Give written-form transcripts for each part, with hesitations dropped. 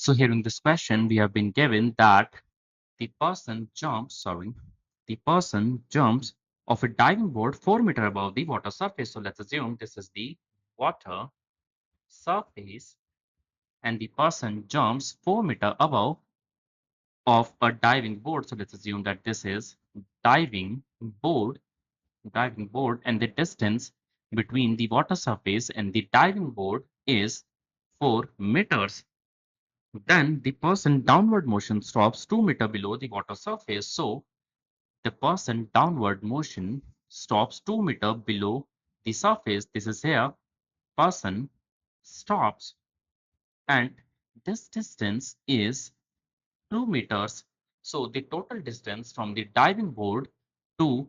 So here in this question, we have been given that the person jumps off a diving board 4 meters above the water surface. So let's assume this is the water surface and the person jumps 4 meters above of a diving board. So let's assume that this is diving board, diving board, and the distance between the water surface and the diving board is 4 meters. Then the person downward motion stops 2 meters below the water surface. So the person downward motion stops 2 meters below the surface. This is here. Person stops, and this distance is 2 meters. So the total distance from the diving board to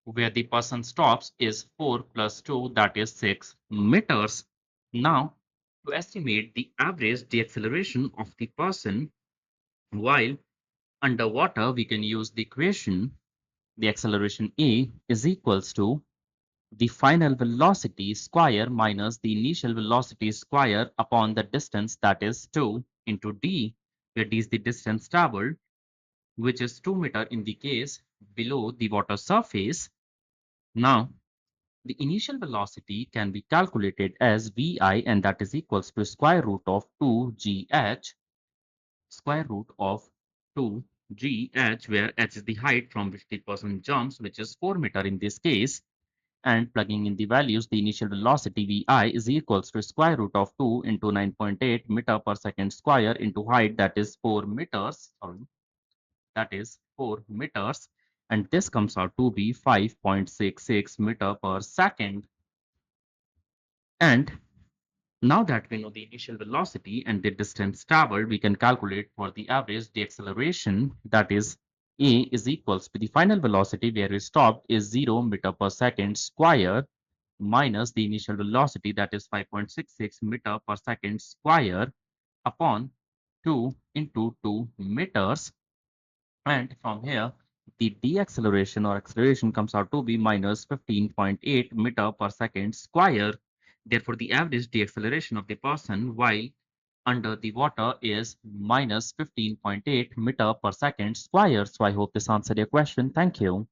where the person stops is 4 plus 2, that is 6 meters. Now, to estimate the average deceleration of the person while underwater, we can use the equation. The acceleration A is equals to the final velocity square minus the initial velocity square upon the distance, that is 2 into d, where d is the distance traveled, which is 2 meter in the case below the water surface. Now, the initial velocity can be calculated as vi, and that is equals to square root of 2gh, square root of 2gh, where h is the height from which the person jumps, which is 4 meter in this case. And plugging in the values, the initial velocity vi is equals to square root of 2 into 9.8 meter per second square into height, that is 4 meters. Sorry, that is 4 meters. And this comes out to be 5.66 meter per second. And now that we know the initial velocity and the distance traveled, we can calculate for the average deceleration, that is A is equals to the final velocity where we stopped is 0 meter per second square minus the initial velocity, that is 5.66 meter per second square, upon 2 into 2 meters. And from here, the deceleration or acceleration comes out to be minus 15.8 meter per second square. Therefore, the average deceleration of the person while under the water is minus 15.8 meter per second square. So I hope this answered your question. Thank you.